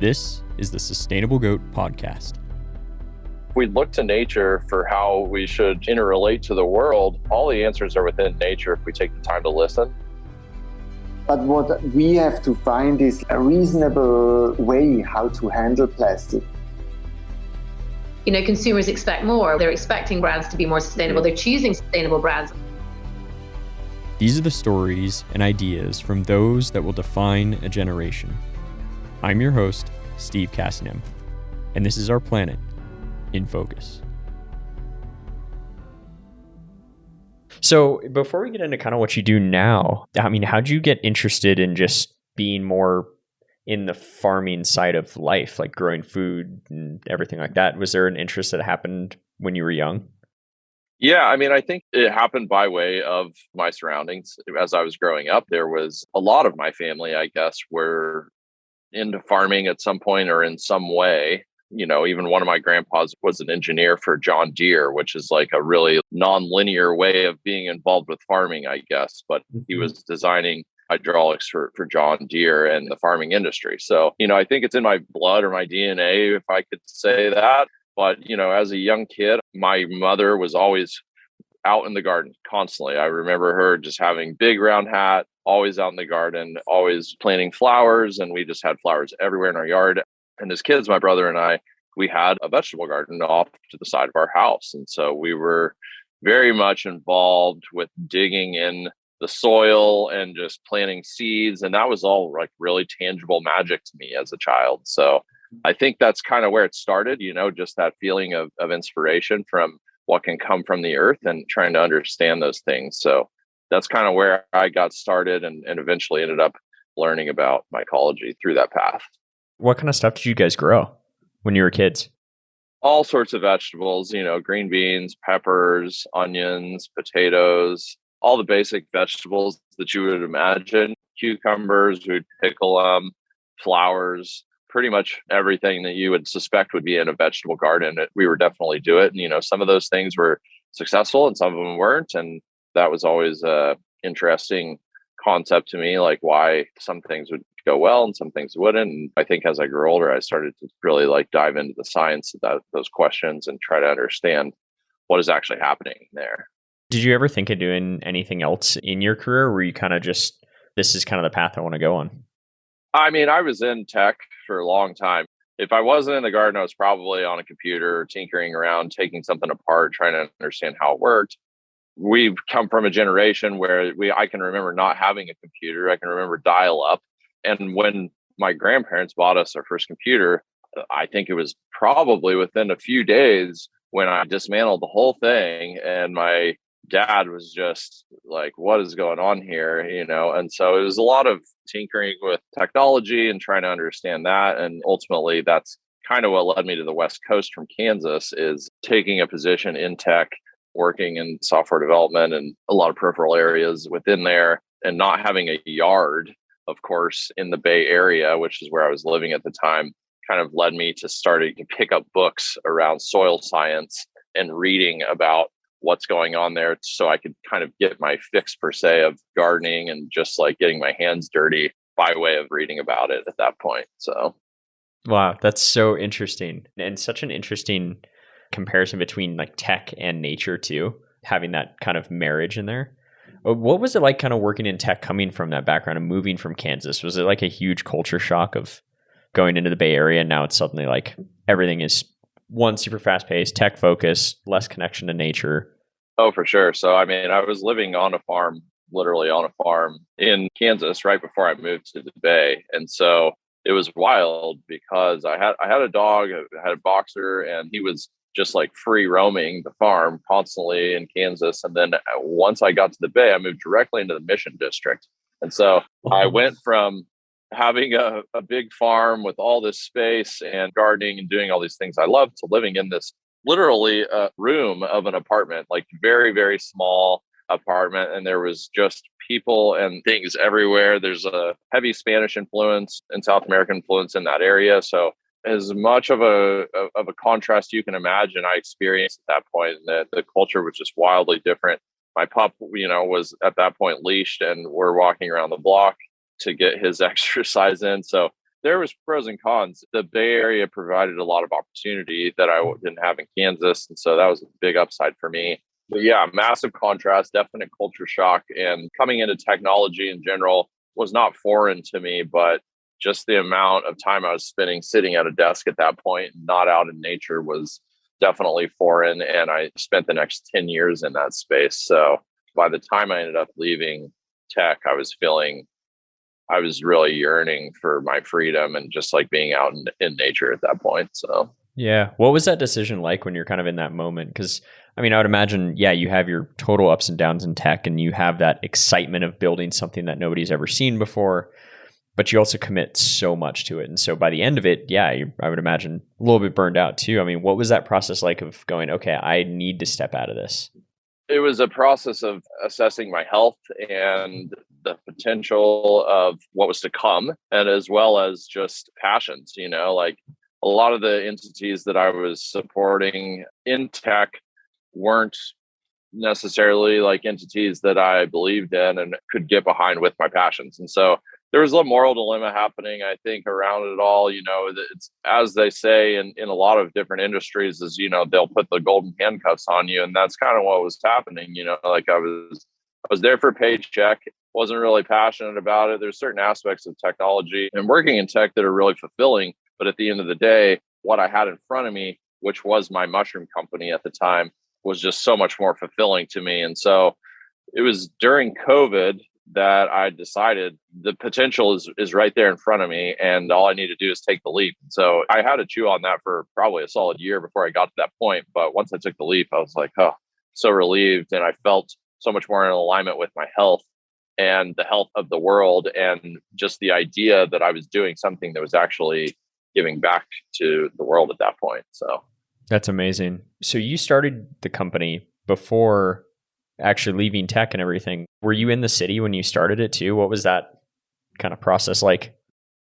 This is the Sustainable Goat Podcast. If we look to nature for how we should interrelate to the world, all the answers are within nature if we take the time to listen. But what we have to find is a reasonable way how to handle plastic. You know, consumers expect more. They're expecting brands to be more sustainable. They're choosing sustainable brands. These are the stories and ideas from those that will define a generation. I'm your host, Steve Cassinim, and this is our planet in focus. So before we get into kind of what you do now, I mean, how'd you get interested in just being more in the farming side of life, like growing food and everything like that? Was there an interest that happened when you were young? Yeah, I mean, I think it happened by way of my surroundings. As I was growing up, there was a lot of my family, I guess, were into farming at some point or in some way. You know, even one of my grandpas was an engineer for John Deere, which is like a really non-linear way of being involved with farming, I guess. But he was designing hydraulics for John Deere and the farming industry. So, you know, I think it's in my blood or my DNA, if I could say that. But, you know, as a young kid, my mother was always out in the garden constantly. I remember her just having big round hat, always out in the garden, always planting flowers. And we just had flowers everywhere in our yard. And as kids, my brother and I, we had a vegetable garden off to the side of our house. And so we were very much involved with digging in the soil and just planting seeds. And that was all like really tangible magic to me as a child. So I think that's kind of where it started, you know, just that feeling of inspiration from what can come from the earth and trying to understand those things. So that's kind of where I got started and eventually ended up learning about mycology through that path. What kind of stuff did you guys grow when you were kids? All sorts of vegetables, you know, green beans, peppers, onions, potatoes, all the basic vegetables that you would imagine. Cucumbers, we'd pickle them, flowers, pretty much everything that you would suspect would be in a vegetable garden. We were definitely do it. And, you know, some of those things were successful and some of them weren't. And that was always a interesting concept to me, like why some things would go well and some things wouldn't. And I think as I grew older, I started to really like dive into the science of those questions and try to understand what is actually happening there. Did you ever think of doing anything else in your career? Or were you kind of just, this is kind of the path I want to go on? I mean, I was in tech for a long time. If I wasn't in the garden, I was probably on a computer, tinkering around, taking something apart, trying to understand how it worked. We've come from a generation where I can remember not having a computer. I can remember dial-up. And when my grandparents bought us our first computer, I think it was probably within a few days when I dismantled the whole thing. And my dad was just like, what is going on here? You know, and so it was a lot of tinkering with technology and trying to understand that. And ultimately, that's kind of what led me to the West Coast from Kansas, is taking a position in tech, working in software development and a lot of peripheral areas within there, and not having a yard, of course, in the Bay Area, which is where I was living at the time, kind of led me to starting to pick up books around soil science and reading about what's going on there, so I could kind of get my fix per se of gardening and just like getting my hands dirty by way of reading about it at that point. So, wow, that's so interesting, and such an interesting comparison between like tech and nature too, having that kind of marriage in there. What was it like kind of working in tech, coming from that background and moving from Kansas? Was it like a huge culture shock of going into the Bay Area and now it's suddenly like everything is one, super fast paced, tech focused, less connection to nature? Oh, for sure. So, I mean, I was living on a farm, literally on a farm in Kansas right before I moved to the Bay. And so it was wild because I had a dog, I had a boxer, and he was just like free roaming the farm constantly in Kansas. And then once I got to the Bay, I moved directly into the Mission District. And so I went from having a big farm with all this space and gardening and doing all these things I love to living in this literally a room of an apartment, like very, very small apartment. And there was just people and things everywhere. There's a heavy Spanish influence and South American influence in that area. So as much of a contrast you can imagine, I experienced at that point. The culture was just wildly different. My pup, was at that point leashed, and we're walking around the block to get his exercise in. So there was pros and cons. The Bay Area provided a lot of opportunity that I didn't have in Kansas. And so that was a big upside for me. But yeah, massive contrast, definite culture shock. And coming into technology in general was not foreign to me, but just the amount of time I was spending sitting at a desk at that point, not out in nature, was definitely foreign. And I spent the next 10 years in that space. So by the time I ended up leaving tech, I was really yearning for my freedom and just like being out in nature at that point. So, yeah. What was that decision like when you're kind of in that moment? Because I mean, I would imagine, yeah, you have your total ups and downs in tech and you have that excitement of building something that nobody's ever seen before, but you also commit so much to it. And so by the end of it, yeah, I would imagine a little bit burned out too. I mean, what was that process like of going, okay, I need to step out of this? it was a process of assessing my health and the potential of what was to come, and as well as just passions, like a lot of the entities that I was supporting in tech weren't necessarily like entities that I believed in and could get behind with my passions. And so there was a moral dilemma happening, I think, around it all. It's, as they say in a lot of different industries, is, they'll put the golden handcuffs on you. And that's kind of what was happening. Like I was there for a paycheck, wasn't really passionate about it. There's certain aspects of technology and working in tech that are really fulfilling. But at the end of the day, what I had in front of me, which was my mushroom company at the time, was just so much more fulfilling to me. And so it was during COVID that I decided the potential is right there in front of me, and all I need to do is take the leap. So I had to chew on that for probably a solid year before I got to that point. But once I took the leap, I was like, oh, so relieved. And I felt so much more in alignment with my health and the health of the world, and just the idea that I was doing something that was actually giving back to the world at that point. So that's amazing. So you started the company before actually leaving tech and everything. Were you in the city when you started it too? What was that kind of process like?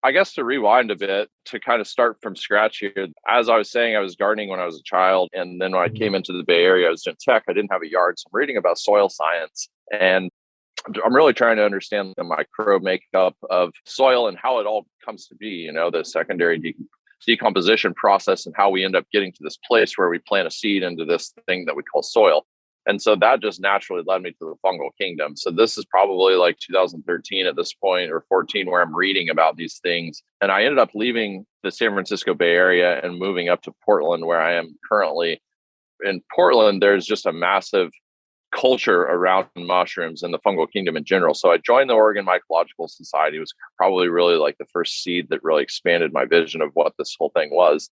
I guess to rewind a bit, to kind of start from scratch here, as I was saying, I was gardening when I was a child. And then when I came into the Bay Area, I was in tech. I didn't have a yard. So I'm reading about soil science. And I'm really trying to understand the micro makeup of soil and how it all comes to be, the secondary decomposition process, and how we end up getting to this place where we plant a seed into this thing that we call soil. And so that just naturally led me to the fungal kingdom. So this is probably like 2013 at this point, or 14, where I'm reading about these things. And I ended up leaving the San Francisco Bay Area and moving up to Portland, where I am currently. In Portland, there's just a massive culture around mushrooms and the fungal kingdom in general. So I joined the Oregon Mycological Society. It was probably really like the first seed that really expanded my vision of what this whole thing was.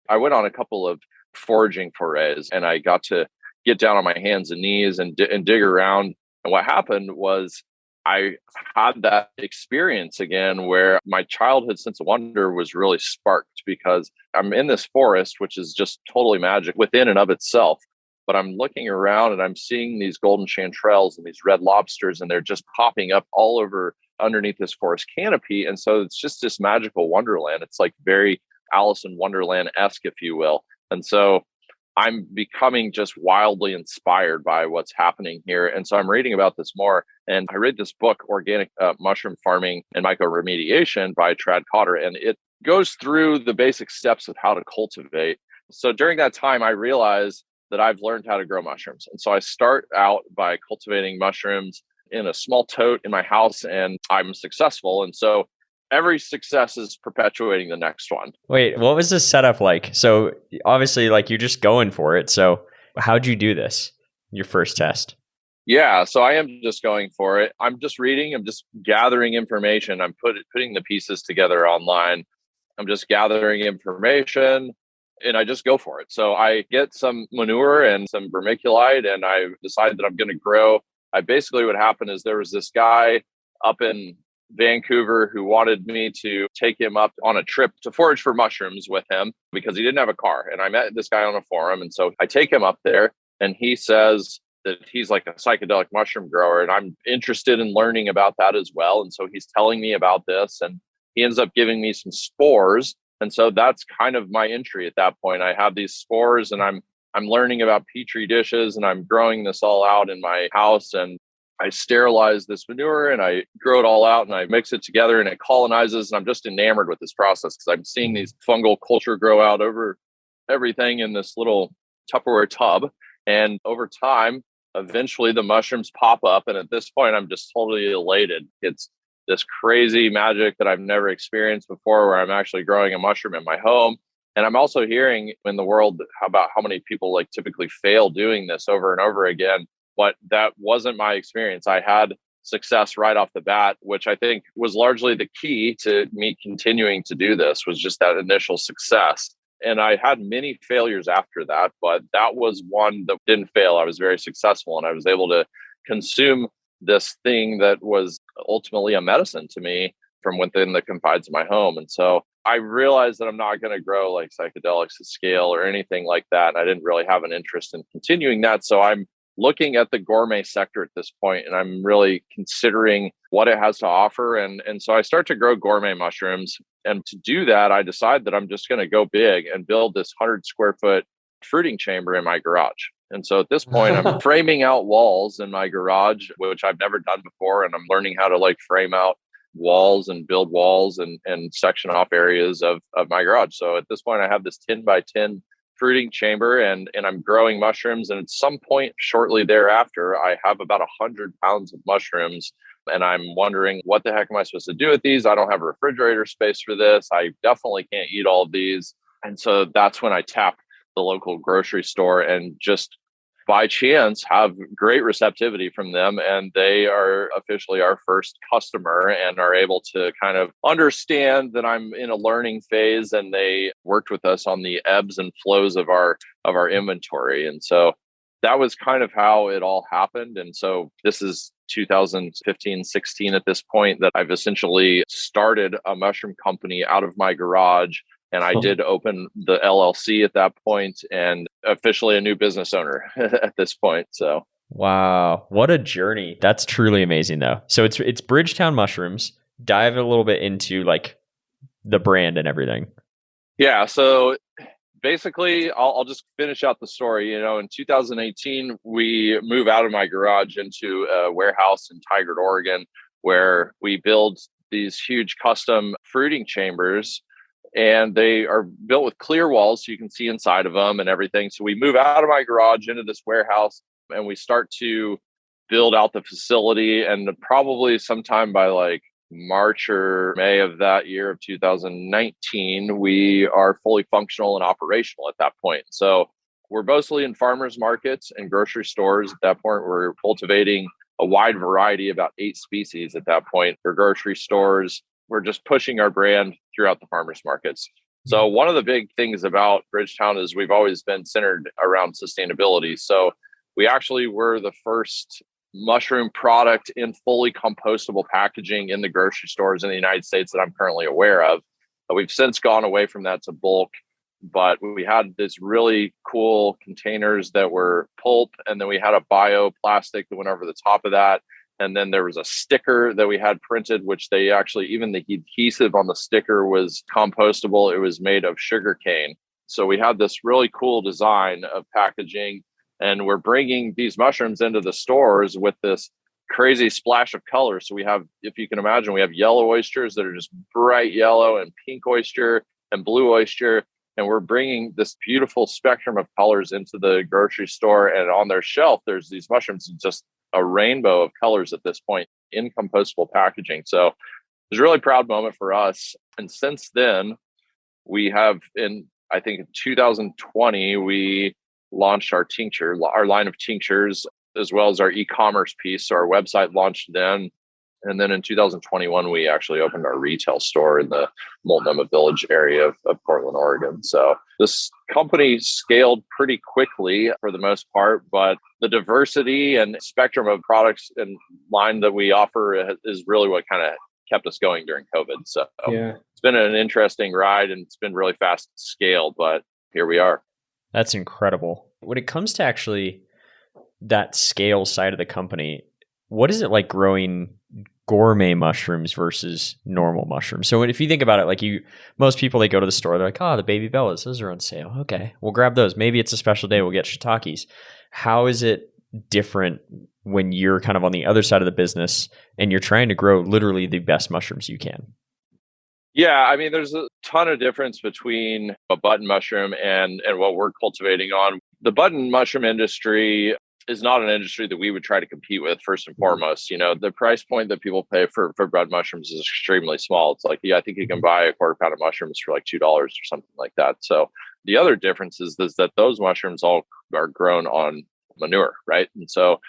I went on a couple of foraging forays, and I got to get down on my hands and knees and dig around. And what happened was I had that experience again where my childhood sense of wonder was really sparked, because I'm in this forest, which is just totally magic within and of itself. But I'm looking around and I'm seeing these golden chanterelles and these red lobsters, and they're just popping up all over underneath this forest canopy. And so it's just this magical wonderland. It's like very Alice in Wonderland-esque, if you will. And so I'm becoming just wildly inspired by what's happening here. And so I'm reading about this more. And I read this book, Organic Mushroom Farming and Mycoremediation by Trad Cotter, and it goes through the basic steps of how to cultivate. So during that time, I realized that I've learned how to grow mushrooms. And so I start out by cultivating mushrooms in a small tote in my house, and I'm successful. And so every success is perpetuating the next one. Wait, what was this setup like? So obviously, like, you're just going for it. So how'd you do this? Your first test? Yeah, so I am just going for it. I'm just reading. I'm just gathering information. I'm putting the pieces together online. I'm just gathering information, and I just go for it. So I get some manure and some vermiculite, and I decide that I'm going to grow. Basically, what happened is there was this guy up in Vancouver who wanted me to take him up on a trip to forage for mushrooms with him, because he didn't have a car. And I met this guy on a forum. And so I take him up there, and he says that he's like a psychedelic mushroom grower, and I'm interested in learning about that as well. And so he's telling me about this, and he ends up giving me some spores. And so that's kind of my entry at that point. I have these spores, and I'm learning about petri dishes, and I'm growing this all out in my house. And I sterilize this manure and I grow it all out and I mix it together and it colonizes. And I'm just enamored with this process because I'm seeing these fungal culture grow out over everything in this little Tupperware tub. And over time, eventually the mushrooms pop up. And at this point, I'm just totally elated. It's this crazy magic that I've never experienced before, where I'm actually growing a mushroom in my home. And I'm also hearing in the world about how many people like typically fail doing this over and over again. But that wasn't my experience. I had success right off the bat, which I think was largely the key to me continuing to do this, was just that initial success. And I had many failures after that, but that was one that didn't fail. I was very successful and I was able to consume this thing that was ultimately a medicine to me from within the confines of my home. And so I realized that I'm not going to grow like psychedelics at scale or anything like that. And I didn't really have an interest in continuing that. So I'm looking at the gourmet sector at this point, and I'm really considering what it has to offer. And so I start to grow gourmet mushrooms. And to do that, I decide that I'm just going to go big and build this 100 square foot fruiting chamber in my garage. And so at this point, I'm framing out walls in my garage, which I've never done before. And I'm learning how to like frame out walls and build walls and section off areas of my garage. So at this point, I have this 10 by 10 fruiting chamber and I'm growing mushrooms. And at some point shortly thereafter, I have about 100 pounds of mushrooms. And I'm wondering, what the heck am I supposed to do with these? I don't have a refrigerator space for this. I definitely can't eat all of these. And so that's when I tap the local grocery store and just by chance have great receptivity from them. And they are officially our first customer and are able to kind of understand that I'm in a learning phase. And they worked with us on the ebbs and flows of our inventory. And so that was kind of how it all happened. And so this is 2015, 16 at this point that I've essentially started a mushroom company out of my garage. And I did open the LLC at that point and officially a new business owner at this point. So, wow, what a journey. That's truly amazing though. So it's Bridgetown Mushrooms. Dive a little bit into like the brand and everything. Yeah. So basically I'll just finish out the story. You know, in 2018, we move out of my garage into a warehouse in Tigard, Oregon, where we build these huge custom fruiting chambers. And they are built with clear walls so you can see inside of them and everything. So we move out of my garage into this warehouse and we start to build out the facility. And probably sometime by like March or May of that year of 2019, we are fully functional and operational at that point. So we're mostly in farmers markets and grocery stores. At that point, we're cultivating a wide variety, about 8 species at that point for grocery stores. We're just pushing our brand throughout the farmers markets. So one of the big things about Bridgetown is we've always been centered around sustainability. So we actually were the first mushroom product in fully compostable packaging in the grocery stores in the United States that I'm currently aware of. We've since gone away from that to bulk, but we had this really cool containers that were pulp, and then we had a bioplastic that went over the top of that. And then there was a sticker that we had printed, which they actually, even the adhesive on the sticker was compostable. It was made of sugar cane. So we had this really cool design of packaging, and we're bringing these mushrooms into the stores with this crazy splash of color. So we have, if you can imagine, we have yellow oysters that are just bright yellow, and pink oyster and blue oyster. And we're bringing this beautiful spectrum of colors into the grocery store. And on their shelf, there's these mushrooms, just a rainbow of colors at this point in compostable packaging. So it was a really proud moment for us. And since then, we have I think in 2020, we launched our line of tinctures, as well as our e-commerce piece. So our website launched then. And then in 2021, we actually opened our retail store in the Multnomah Village area of Portland, Oregon. So this company scaled pretty quickly for the most part, but the diversity and spectrum of products and line that we offer is really what kind of kept us going during COVID. So It's been an interesting ride, and it's been really fast to scale, but here we are. That's incredible. When it comes to actually that scale side of the company, what is it like growing gourmet mushrooms versus normal mushrooms? So if you think about it, like most people, they go to the store, they're like, oh, the baby bellas, those are on sale. Okay, we'll grab those. Maybe it's a special day, we'll get shiitakes. How is it different when you're kind of on the other side of the business and you're trying to grow literally the best mushrooms you can? Yeah, I mean, there's a ton of difference between a button mushroom and what we're cultivating on. The button mushroom industry is not an industry that we would try to compete with first and foremost. You know, the price point that people pay for bud mushrooms is extremely small. It's like, yeah, I think you can buy a quarter pound of mushrooms for like $2 or something like that. So the other difference is that those mushrooms all are grown on manure, right? And so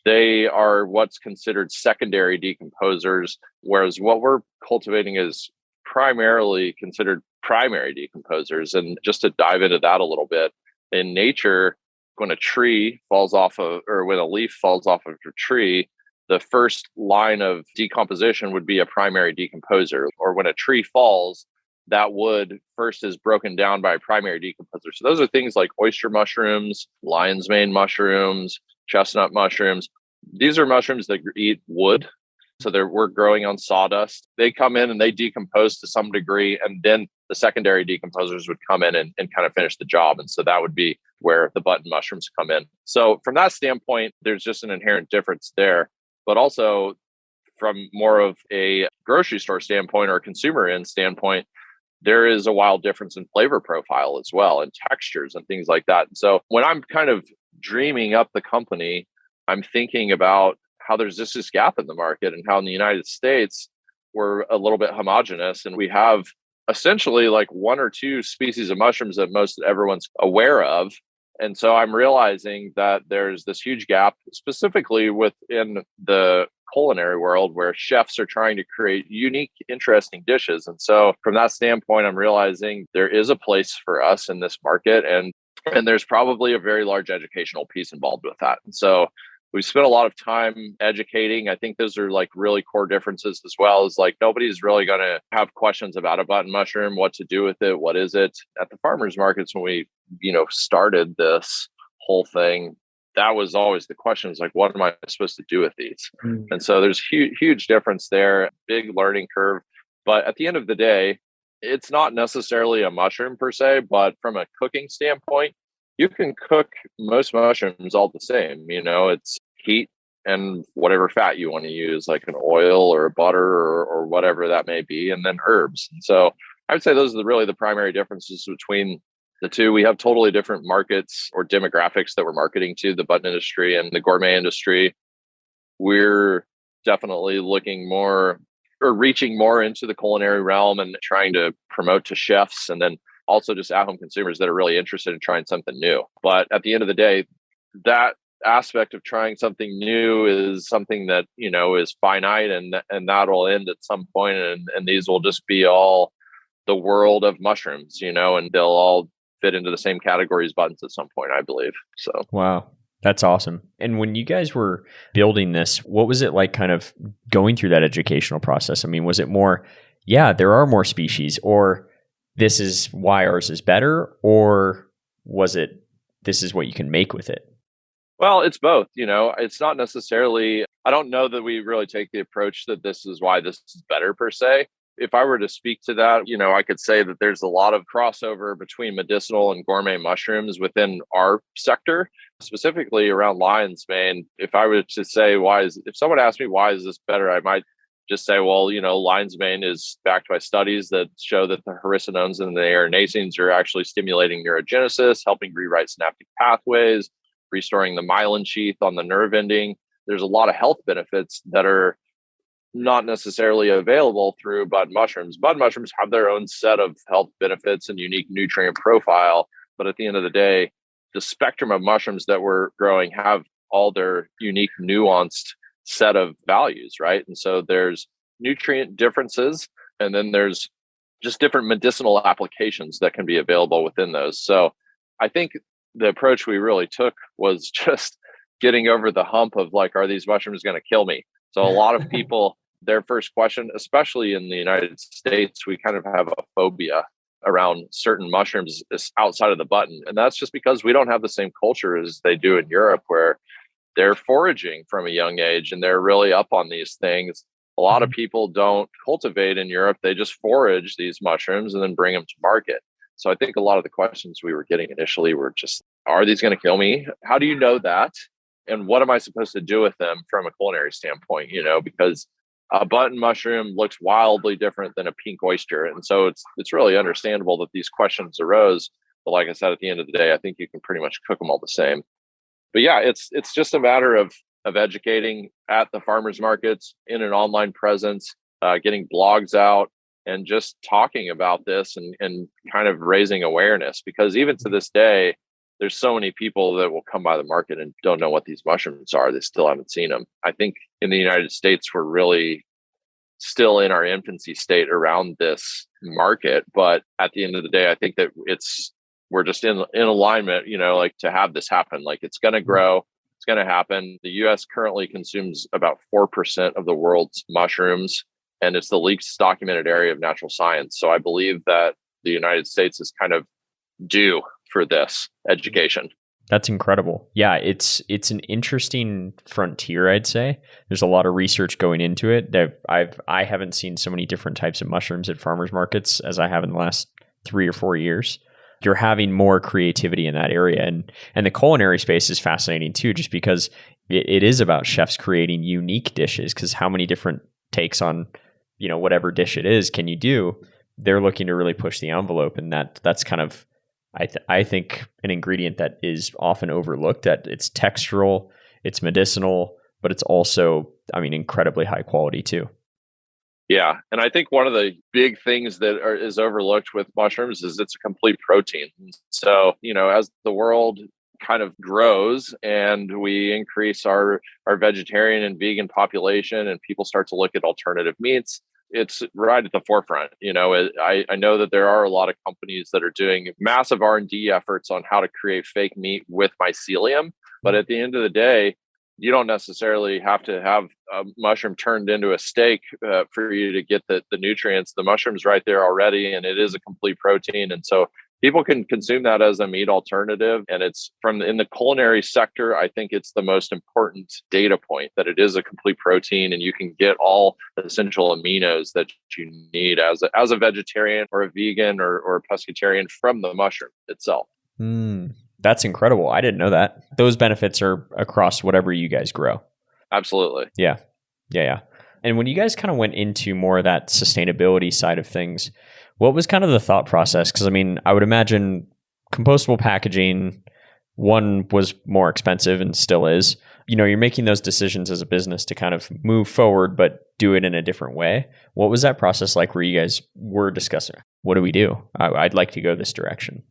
they are what's considered secondary decomposers, whereas what we're cultivating is primarily considered primary decomposers. And just to dive into that a little bit, in nature, when a tree falls off of, or when a leaf falls off of a tree, the first line of decomposition would be a primary decomposer. Or when a tree falls, that wood first is broken down by a primary decomposer. So those are things like oyster mushrooms, lion's mane mushrooms, chestnut mushrooms. These are mushrooms that eat wood. So we're growing on sawdust. They come in and they decompose to some degree, and then the secondary decomposers would come in and kind of finish the job. And so that would be where the button mushrooms come in. So from that standpoint, there's just an inherent difference there. But also from more of a grocery store standpoint or a consumer end standpoint, there is a wild difference in flavor profile as well, and textures and things like that. And so when I'm kind of dreaming up the company, I'm thinking about how there's just this gap in the market, and how in the United States, we're a little bit homogenous, and we have essentially like one or two species of mushrooms that most everyone's aware of. And so I'm realizing that there's this huge gap, specifically within the culinary world, where chefs are trying to create unique, interesting dishes. And so from that standpoint, I'm realizing there is a place for us in this market, and there's probably a very large educational piece involved with that. And so we've spent a lot of time educating. I think those are like really core differences as well. Is like nobody's really going to have questions about a button mushroom, what to do with it, what is it. At the farmers markets, when we, started this whole thing, that was always the question, is like, what am I supposed to do with these? And so there's huge difference there, big learning curve. But at the end of the day, it's not necessarily a mushroom per se, but from a cooking standpoint, you can cook most mushrooms all the same. It's heat and whatever fat you want to use, like an oil or a butter or whatever that may be, and then herbs. And so I would say those are really the primary differences between the two. We have totally different markets or demographics that we're marketing to, the button industry and the gourmet industry. We're definitely looking more or reaching more into the culinary realm and trying to promote to chefs, and then also just at-home consumers that are really interested in trying something new. But at the end of the day, that aspect of trying something new is something that, is finite, and that'll end at some point. And these will just be all the world of mushrooms, and they'll all fit into the same category as buttons at some point, I believe. So, wow. That's awesome. And when you guys were building this, what was it like kind of going through that educational process? I mean, was it more, yeah, there are more species, or this is why ours is better, or was it, this is what you can make with it? Well, it's both. It's not necessarily, I don't know that we really take the approach that this is why this is better per se. If I were to speak to that, I could say that there's a lot of crossover between medicinal and gourmet mushrooms within our sector, specifically around lion's mane. If I were to say if someone asked me why is this better, I might just say, well, lion's mane is backed by studies that show that the hericenones and the erinacines are actually stimulating neurogenesis, helping rewrite synaptic pathways, restoring the myelin sheath on the nerve ending. There's a lot of health benefits that are not necessarily available through bud mushrooms. Bud mushrooms have their own set of health benefits and unique nutrient profile. But at the end of the day, the spectrum of mushrooms that we're growing have all their unique, nuanced set of values, right? And so there's nutrient differences, and then there's just different medicinal applications that can be available within those. So I think the approach we really took was just getting over the hump of like, are these mushrooms going to kill me? So a lot of people, their first question, especially in the United States, we kind of have a phobia around certain mushrooms outside of the button. And that's just because we don't have the same culture as they do in Europe, where they're foraging from a young age and they're really up on these things. A lot of people don't cultivate in Europe. They just forage these mushrooms and then bring them to market. So I think a lot of the questions we were getting initially were just, are these going to kill me? How do you know that? and what am I supposed to do with them from a culinary standpoint, because a button mushroom looks wildly different than a pink oyster. And so it's really understandable that these questions arose. But like I said, at the end of the day, I think you can pretty much cook them all the same. But yeah, it's just a matter of educating at the farmers markets, in an online presence, getting blogs out, and just talking about this and kind of raising awareness. Because even to this day, there's so many people that will come by the market and don't know what these mushrooms are. They still haven't seen them. I think in the United States, we're really still in our infancy state around this market. But at the end of the day, I think that we're just in alignment, like to have this happen. Like it's going to grow. It's going to happen. The US currently consumes about 4% of the world's mushrooms, and it's the least documented area of natural science. So I believe that the United States is kind of due for this education. That's incredible. Yeah, it's an interesting frontier, I'd say. There's a lot of research going into it. I haven't seen so many different types of mushrooms at farmers markets as I have in the last 3 or 4 years. You're having more creativity in that area. And the culinary space is fascinating too, just because it is about chefs creating unique dishes, because how many different takes on, whatever dish it is can you do? They're looking to really push the envelope. And that's kind of, I think, an ingredient that is often overlooked, that it's textural, it's medicinal, but it's also, incredibly high quality too. Yeah. And I think one of the big things that is overlooked with mushrooms is it's a complete protein. So, as the world kind of grows and we increase our vegetarian and vegan population and people start to look at alternative meats, it's right at the forefront. I know that there are a lot of companies that are doing massive R&D efforts on how to create fake meat with mycelium. But at the end of the day, you don't necessarily have to have a mushroom turned into a steak for you to get the nutrients. The mushroom's right there already, and it is a complete protein. And so people can consume that as a meat alternative. And it's in the culinary sector, I think it's the most important data point that it is a complete protein, and you can get all the essential aminos that you need as a vegetarian or a vegan or a pescatarian from the mushroom itself. That's incredible. I didn't know that. Those benefits are across whatever you guys grow. Absolutely. Yeah. And when you guys kind of went into more of that sustainability side of things, what was kind of the thought process? Because I would imagine compostable packaging, one, was more expensive and still is. You're making those decisions as a business to kind of move forward, but do it in a different way. What was that process like where you guys were discussing, what do we do? I'd like to go this direction.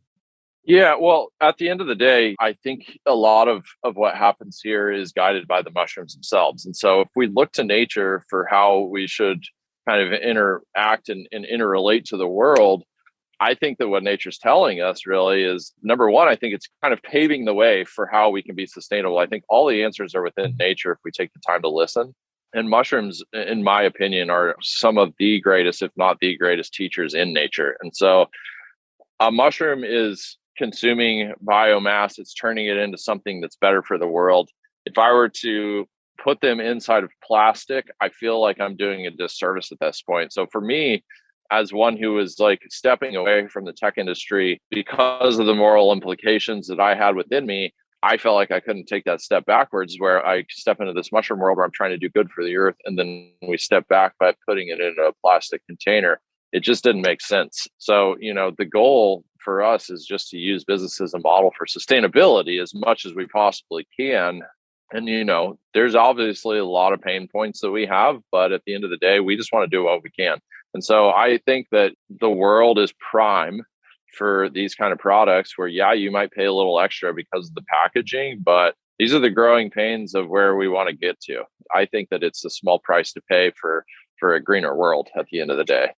Yeah, well, at the end of the day, I think a lot of what happens here is guided by the mushrooms themselves. And so if we look to nature for how we should kind of interact and interrelate to the world, I think that what nature's telling us really is, number one, I think it's kind of paving the way for how we can be sustainable. I think all the answers are within nature if we take the time to listen. And mushrooms, in my opinion, are some of the greatest, if not the greatest teachers in nature. And so a mushroom is consuming biomass, it's turning it into something that's better for the world. If I were to put them inside of plastic, I feel like I'm doing a disservice at this point. So for me, as one who was like stepping away from the tech industry because of the moral implications that I had within me, I felt like I couldn't take that step backwards where I step into this mushroom world where I'm trying to do good for the earth. And then we step back by putting it in a plastic container. It just didn't make sense. So, the goal for us is just to use business as a model for sustainability as much as we possibly can. And, there's obviously a lot of pain points that we have, but at the end of the day, we just want to do what we can. And so I think that the world is prime for these kind of products where, yeah, you might pay a little extra because of the packaging, but these are the growing pains of where we want to get to. I think that it's a small price to pay for a greener world at the end of the day.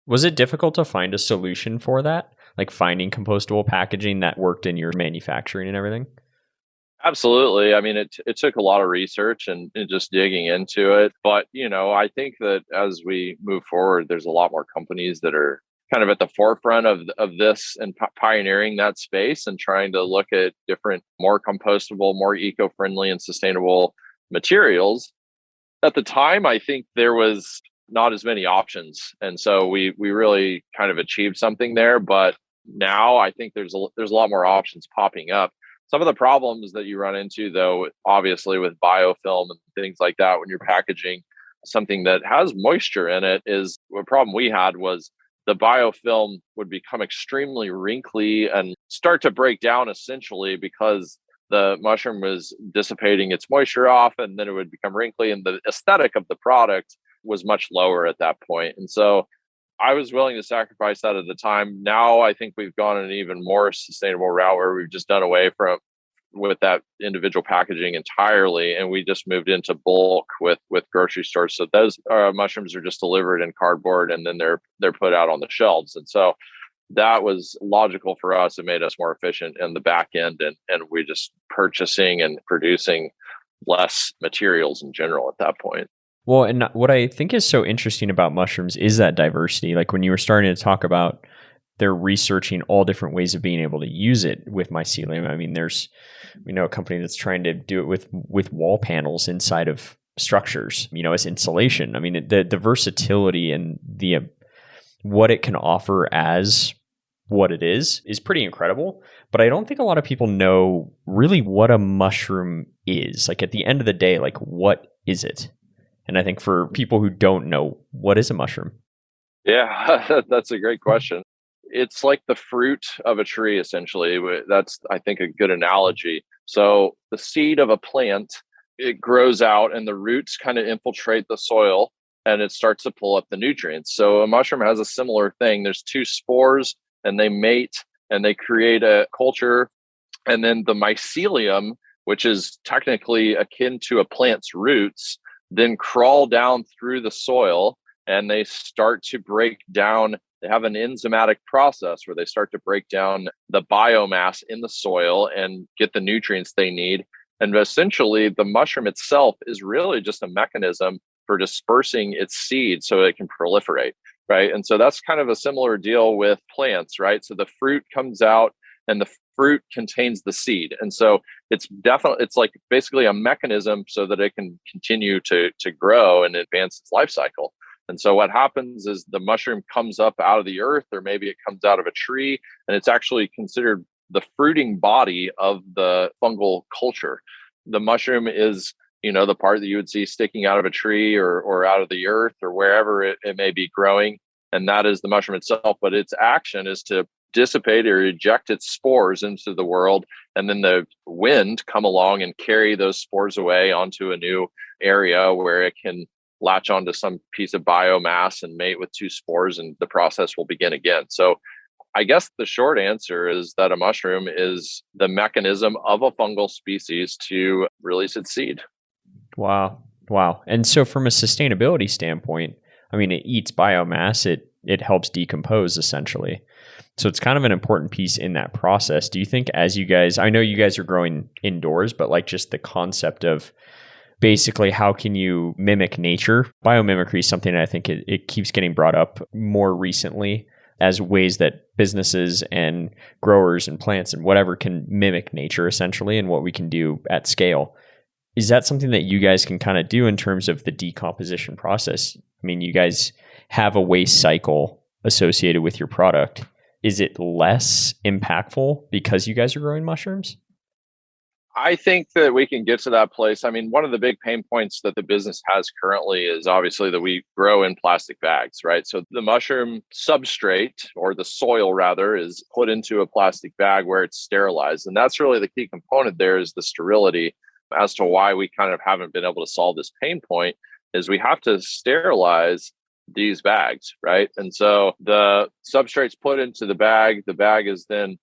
Was it difficult to find a solution for that? Like finding compostable packaging that worked in your manufacturing and everything? Absolutely. I mean, it took a lot of research and just digging into it. But, I think that as we move forward, there's a lot more companies that are kind of at the forefront of this and pioneering that space and trying to look at different, more compostable, more eco-friendly and sustainable materials. At the time, I think there was not as many options. And so we really kind of achieved something there. But now I think there's a lot more options popping up. Some of the problems that you run into, though, obviously with biofilm and things like that, when you're packaging something that has moisture in it, is a problem we had was the biofilm would become extremely wrinkly and start to break down essentially because the mushroom was dissipating its moisture off, and then it would become wrinkly, and the aesthetic of the product was much lower at that point. And so I was willing to sacrifice that at the time. Now I think we've gone an even more sustainable route where we've just done away with that individual packaging entirely, and we just moved into bulk with grocery stores. So those mushrooms are just delivered in cardboard, and then they're put out on the shelves. And so that was logical for us. It made us more efficient in the back end, and we just purchasing and producing less materials in general at that point. Well, and what I think is so interesting about mushrooms is that diversity. Like when you were starting to talk about they're researching all different ways of being able to use it with mycelium. I mean, we know a company that's trying to do it with wall panels inside of structures, as insulation. I mean, the versatility and the what it can offer as what it is pretty incredible. But I don't think a lot of people know really what a mushroom is. Like at the end of the day, like what is it? And I think for people who don't know, what is a mushroom? Yeah, that's a great question. It's like the fruit of a tree, essentially. That's, I think, a good analogy. So the seed of a plant, it grows out and the roots kind of infiltrate the soil and it starts to pull up the nutrients. So a mushroom has a similar thing. There's two spores and they mate and they create a culture. And then the mycelium, which is technically akin to a plant's roots, then crawl down through the soil and they start to break down. They have an enzymatic process where they start to break down the biomass in the soil and get the nutrients they need. And essentially, the mushroom itself is really just a mechanism for dispersing its seed so it can proliferate, right? And so that's kind of a similar deal with plants, right? So the fruit comes out and the fruit contains the seed. And so it's like basically a mechanism so that it can continue to grow and advance its life cycle. And so what happens is the mushroom comes up out of the earth, or maybe it comes out of a tree, and it's actually considered the fruiting body of the fungal culture. The mushroom is, the part that you would see sticking out of a tree or out of the earth or wherever it may be growing. And that is the mushroom itself. But its action is to dissipate or eject its spores into the world. And then the wind come along and carry those spores away onto a new area where it can latch onto some piece of biomass and mate with two spores, and the process will begin again. So I guess the short answer is that a mushroom is the mechanism of a fungal species to release its seed. Wow. And so from a sustainability standpoint, I mean, it eats biomass, it helps decompose essentially. So it's kind of an important piece in that process. Do you think I know you guys are growing indoors, but like just the concept of basically how can you mimic nature? Biomimicry is something that I think it keeps getting brought up more recently as ways that businesses and growers and plants and whatever can mimic nature essentially and what we can do at scale. Is that something that you guys can kind of do in terms of the decomposition process? I mean, you guys have a waste cycle associated with your product. Is it less impactful because you guys are growing mushrooms? I think that we can get to that place. I mean, one of the big pain points that the business has currently is obviously that we grow in plastic bags, right? So the mushroom substrate, or the soil rather, is put into a plastic bag where it's sterilized. And that's really the key component there, is the sterility. As to why we kind of haven't been able to solve this pain point is we have to sterilize these bags, right? And so the substrate's put into the bag is then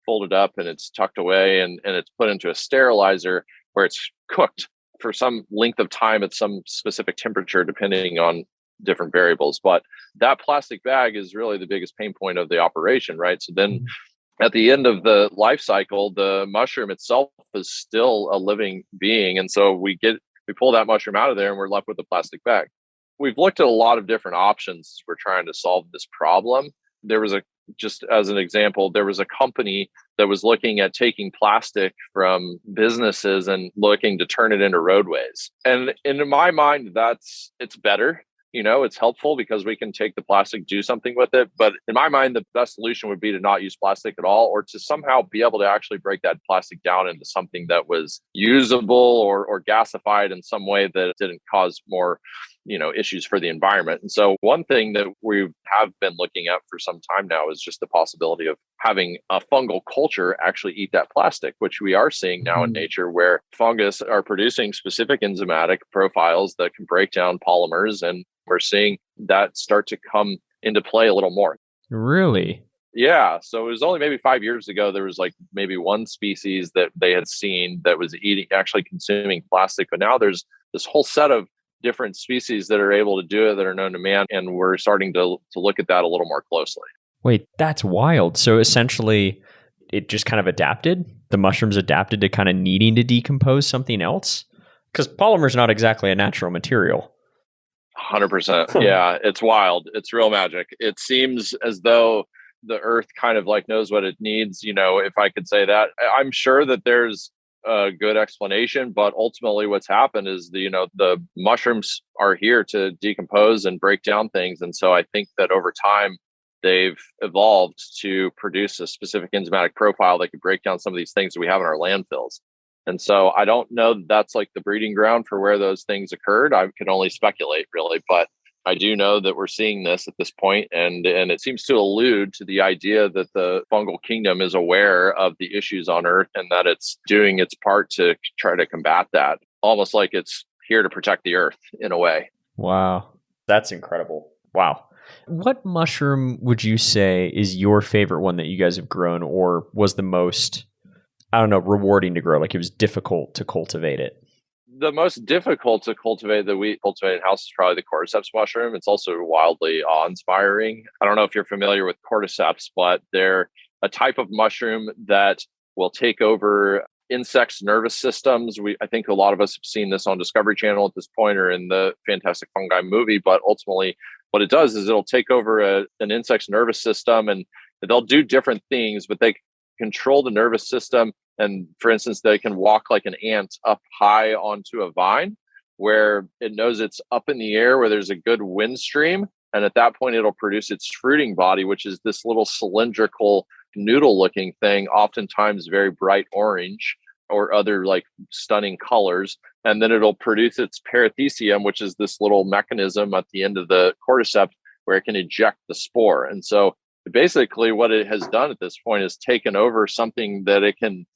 folded up and it's tucked away and it's put into a sterilizer where it's cooked for some length of time at some specific temperature, depending on different variables. But that plastic bag is really the biggest pain point of the operation, right? So then at the end of the life cycle, the mushroom itself is still a living being. And so we pull that mushroom out of there and we're left with a plastic bag. We've looked at a lot of different options as we're trying to solve this problem. Just as an example, there was a company that was looking at taking plastic from businesses and looking to turn it into roadways. And in my mind, it's better. It's helpful because we can take the plastic, do something with it. But in my mind, the best solution would be to not use plastic at all, or to somehow be able to actually break that plastic down into something that was usable or gasified in some way that didn't cause more issues for the environment. And so one thing that we have been looking at for some time now is just the possibility of having a fungal culture actually eat that plastic, which we are seeing now in nature, where fungus are producing specific enzymatic profiles that can break down polymers. And we're seeing that start to come into play a little more. Really? Yeah. So it was only maybe 5 years ago, there was like maybe one species that they had seen that was actually consuming plastic. But now there's this whole set of different species that are able to do it that are known to man. And we're starting to look at that a little more closely. Wait, that's wild. So essentially, it just kind of adapted? The mushrooms adapted to kind of needing to decompose something else? Because polymer is not exactly a natural material. 100%. Yeah, it's wild. It's real magic. It seems as though the earth kind of like knows what it needs, if I could say that. I'm sure that there's a good explanation, but ultimately what's happened is the mushrooms are here to decompose and break down things. And so I think that over time they've evolved to produce a specific enzymatic profile that could break down some of these things that we have in our landfills. And so I don't know that that's like the breeding ground for where those things occurred. I can only speculate really, but I do know that we're seeing this at this point, and it seems to allude to the idea that the fungal kingdom is aware of the issues on Earth and that it's doing its part to try to combat that, almost like it's here to protect the Earth in a way. Wow. That's incredible. Wow. What mushroom would you say is your favorite one that you guys have grown, or was the most, rewarding to grow? Like it was difficult to cultivate it? The most difficult to cultivate that we cultivate in house is probably the cordyceps mushroom. It's also wildly awe-inspiring. I don't know if you're familiar with cordyceps, but they're a type of mushroom that will take over insects' nervous systems. I think a lot of us have seen this on Discovery Channel at this point or in the Fantastic Fungi movie, but ultimately what it does is it'll take over an insect's nervous system, and they'll do different things, but they control the nervous system. And for instance, they can walk like an ant up high onto a vine where it knows it's up in the air where there's a good wind stream. And at that point, it'll produce its fruiting body, which is this little cylindrical noodle looking thing, oftentimes very bright orange or other like stunning colors. And then it'll produce its perithecium, which is this little mechanism at the end of the cordyceps where it can eject the spore. And so basically what it has done at this point is taken over something that it can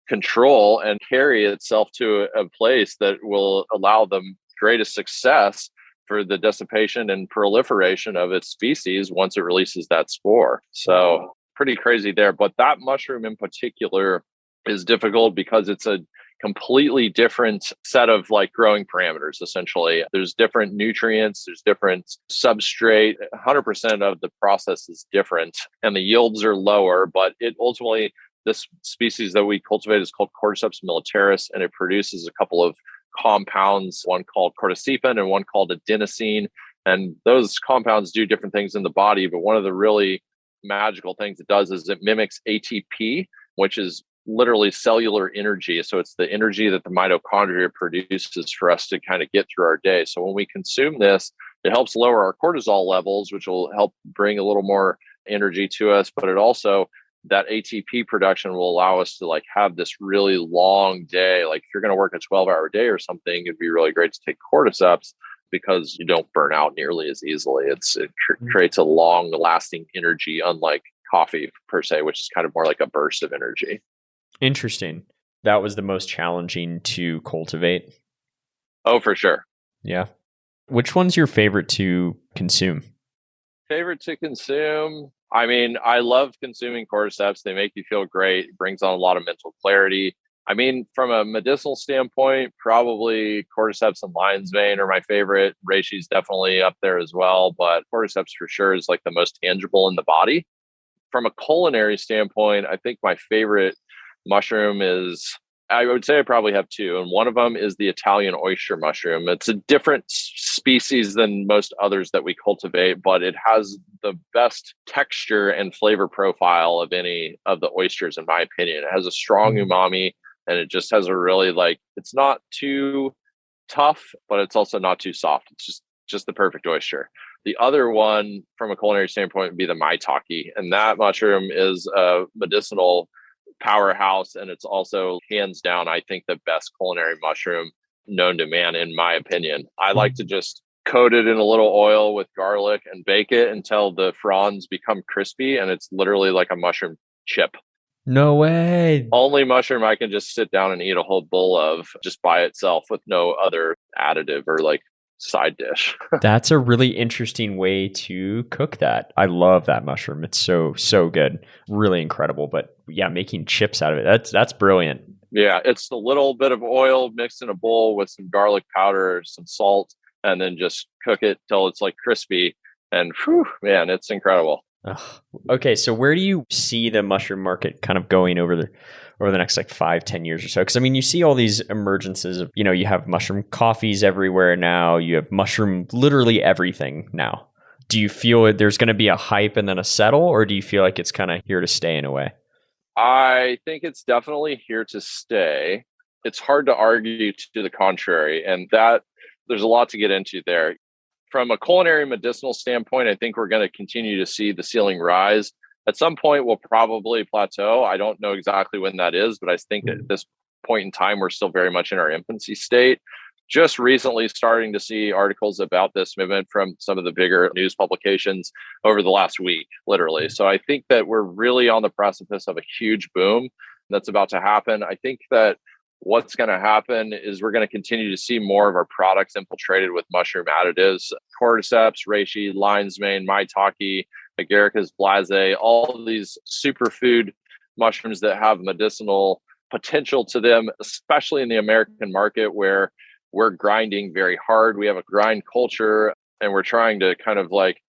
control and carry itself to a place that will allow the greatest success for the dissipation and proliferation of its species once it releases that spore. So pretty crazy there. But that mushroom in particular is difficult because it's a completely different set of like growing parameters. Essentially, there's different nutrients, there's different substrate. 100% of the process is different and the yields are lower, but it ultimately, this species that we cultivate is called Cordyceps militaris, and it produces a couple of compounds, one called cordycepin and one called adenosine. And those compounds do different things in the body, but one of the really magical things it does is it mimics ATP, which is literally cellular energy. So it's the energy that the mitochondria produces for us to kind of get through our day. So when we consume this, it helps lower our cortisol levels, which will help bring a little more energy to us. But it also, that ATP production will allow us to like have this really long day. Like if you're going to work a 12-hour day or something, it'd be really great to take cordyceps because you don't burn out nearly as easily. It creates a long lasting energy, unlike coffee per se, which is kind of more like a burst of energy. Interesting. That was the most challenging to cultivate. Oh, for sure. Yeah. Which one's your favorite to consume? Favorite to consume? I mean, I love consuming cordyceps. They make you feel great. It brings on a lot of mental clarity. I mean, from a medicinal standpoint, probably cordyceps and lion's mane are my favorite. Reishi's definitely up there as well, but cordyceps for sure is like the most tangible in the body. From a culinary standpoint, I think my favorite mushroom is, I would say I probably have two, and one of them is the Italian oyster mushroom. It's a different species than most others that we cultivate, but it has the best texture and flavor profile of any of the oysters, in my opinion. It has a strong umami, and it just has a really it's not too tough, but it's also not too soft. It's just just the perfect oyster. The other one from a culinary standpoint would be the maitake. And that mushroom is a medicinal powerhouse. And it's also hands down, I think, the best culinary mushroom known to man, in my opinion. I like to just coat it in a little oil with garlic and bake it until the fronds become crispy. And it's literally like a mushroom chip. No way. Only mushroom I can just sit down and eat a whole bowl of just by itself with no other additive or like side dish. That's a really interesting way to cook that. I love that mushroom. It's so good. Really incredible. But yeah, making chips out of it, that's brilliant. Yeah, it's a little bit of oil mixed in a bowl with some garlic powder, some salt, and then just cook it till it's like crispy. And whew, man, it's incredible. Ugh. Okay, so where do you see the mushroom market kind of going over the next like 5-10 years or so? Because I mean, you see all these emergences of, you have mushroom coffees everywhere now. You have mushroom literally everything now. Do you feel there's going to be a hype and then a settle, or do you feel like it's kind of here to stay in a way? I think it's definitely here to stay. It's hard to argue to the contrary, and that there's a lot to get into there. From a culinary medicinal standpoint, I think we're going to continue to see the ceiling rise. At some point, we'll probably plateau. I don't know exactly when that is, but I think at this point in time, we're still very much in our infancy state. Just recently starting to see articles about this movement from some of the bigger news publications over the last week, literally. So I think that we're really on the precipice of a huge boom that's about to happen. I think that what's going to happen is we're going to continue to see more of our products infiltrated with mushroom additives, cordyceps, reishi, lion's mane, maitake, agaricus blase, all of these superfood mushrooms that have medicinal potential to them, especially in the American market where we're grinding very hard. We have a grind culture and we're trying to kind of like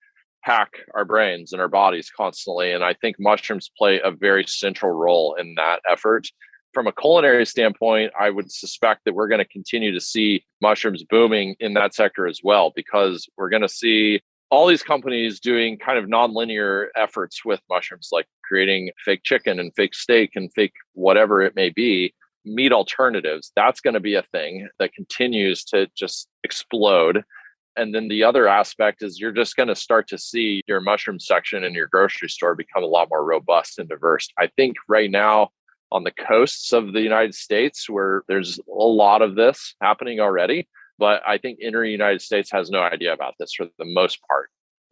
hack our brains and our bodies constantly. And I think mushrooms play a very central role in that effort. From a culinary standpoint, I would suspect that we're going to continue to see mushrooms booming in that sector as well, because we're going to see all these companies doing kind of nonlinear efforts with mushrooms, like creating fake chicken and fake steak and fake whatever it may be, meat alternatives. That's going to be a thing that continues to just explode. And then the other aspect is you're just going to start to see your mushroom section in your grocery store become a lot more robust and diverse. I think right now, on the coasts of the United States, where there's a lot of this happening already. But I think inner United States has no idea about this for the most part.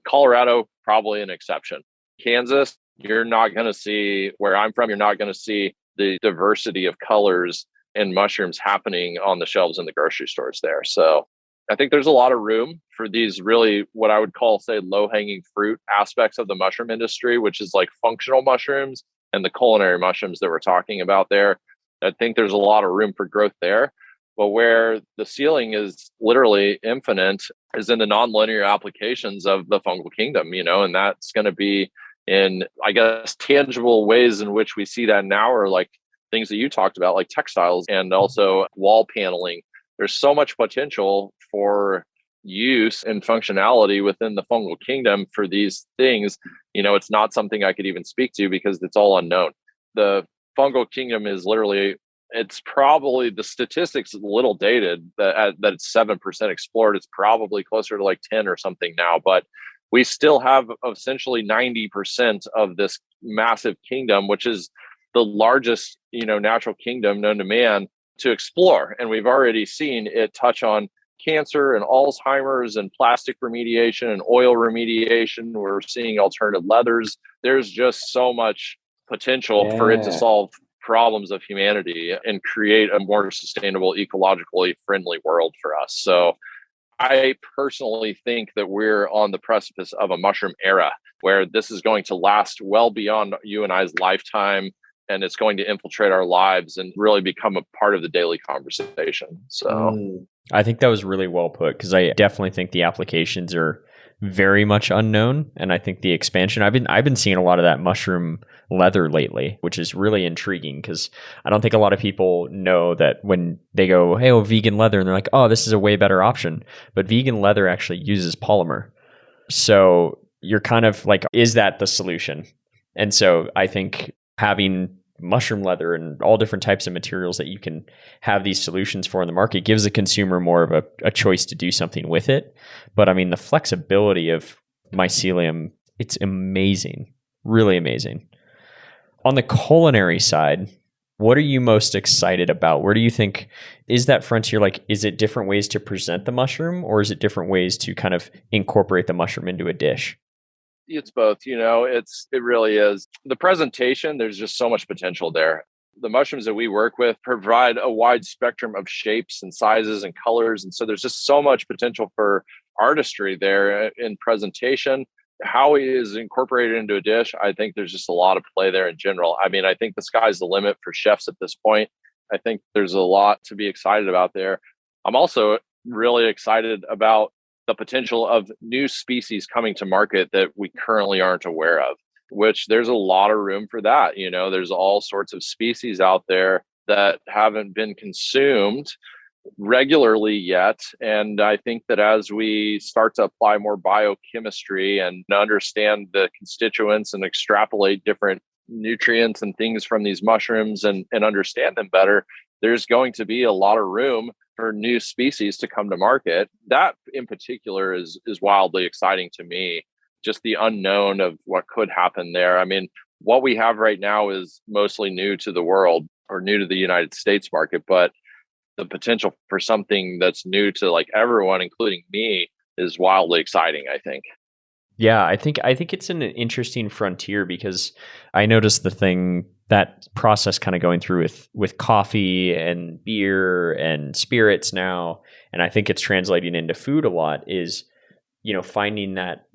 Colorado, probably an exception. Kansas, you're not going to see, where I'm from, you're not going to see the diversity of colors and mushrooms happening on the shelves in the grocery stores there. So I think there's a lot of room for these really, what I would call, say, low-hanging fruit aspects of the mushroom industry, which is like functional mushrooms and the culinary mushrooms that we're talking about there. I think there's a lot of room for growth there. But where the ceiling is literally infinite is in the nonlinear applications of the fungal kingdom, and that's going to be in, I guess, tangible ways in which we see that now are like things that you talked about, like textiles and also wall paneling. There's so much potential for use and functionality within the fungal kingdom for these things. It's not something I could even speak to because it's all unknown. The fungal kingdom is literally, it's probably, the statistics is a little dated that it's 7% explored. It's probably closer to like 10 or something now, but we still have essentially 90% of this massive kingdom, which is the largest, natural kingdom known to man, to explore. And we've already seen it touch on cancer and Alzheimer's and plastic remediation and oil remediation. We're seeing alternative leathers. There's just so much potential for it to solve problems of humanity and create a more sustainable, ecologically friendly world for us. So I personally think that we're on the precipice of a mushroom era where this is going to last well beyond you and I's lifetime, and it's going to infiltrate our lives and really become a part of the daily conversation. So I think that was really well put, because I definitely think the applications are very much unknown, and I think the expansion, I've been seeing a lot of that mushroom leather lately, which is really intriguing, because I don't think a lot of people know that when they go, hey, vegan leather, and they're like, oh, this is a way better option, but vegan leather actually uses polymer. So you're kind of like, is that the solution? And so I think having mushroom leather and all different types of materials that you can have these solutions for in the market gives the consumer more of a choice to do something with it. But I mean, the flexibility of mycelium, it's amazing, really amazing. On the culinary side, what are you most excited about? Where do you think is that frontier? Like, is it different ways to present the mushroom, or is it different ways to kind of incorporate the mushroom into a dish? It's both, it really is. The presentation, there's just so much potential there. The mushrooms that we work with provide a wide spectrum of shapes and sizes and colors. And so there's just so much potential for artistry there in presentation. How it is incorporated into a dish, I think there's just a lot of play there in general. I mean, I think the sky's the limit for chefs at this point. I think there's a lot to be excited about there. I'm also really excited about the potential of new species coming to market that we currently aren't aware of, which there's a lot of room for that. There's all sorts of species out there that haven't been consumed regularly yet. And I think that as we start to apply more biochemistry and understand the constituents and extrapolate different nutrients and things from these mushrooms and understand them better, there's going to be a lot of room for new species to come to market. That in particular is wildly exciting to me. Just the unknown of what could happen there. I mean, what we have right now is mostly new to the world or new to the United States market, but the potential for something that's new to like everyone, including me, is wildly exciting, I think. Yeah, I think it's an interesting frontier because I noticed that process kind of going through with coffee and beer and spirits now, and I think it's translating into food a lot is, finding that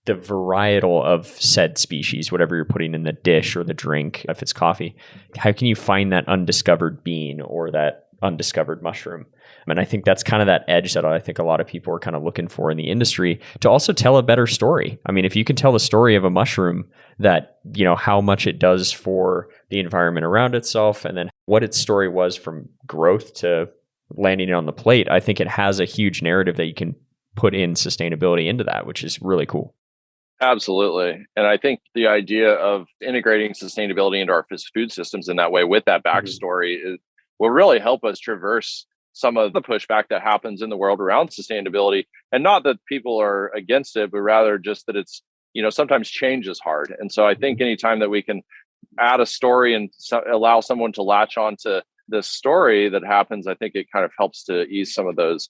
the varietal of said species, whatever you're putting in the dish or the drink, if it's coffee, how can you find that undiscovered bean or that undiscovered mushroom? And I think that's kind of that edge that I think a lot of people are kind of looking for in the industry to also tell a better story. I mean, if you can tell the story of a mushroom that, how much it does for the environment around itself and then what its story was from growth to landing it on the plate, I think it has a huge narrative that you can put in sustainability into that, which is really cool. Absolutely. And I think the idea of integrating sustainability into our food systems in that way with that backstory will really help us traverse some of the pushback that happens in the world around sustainability. And not that people are against it, but rather just that it's, sometimes change is hard. And so I think anytime that we can add a story and allow someone to latch onto this story that happens, I think it kind of helps to ease some of those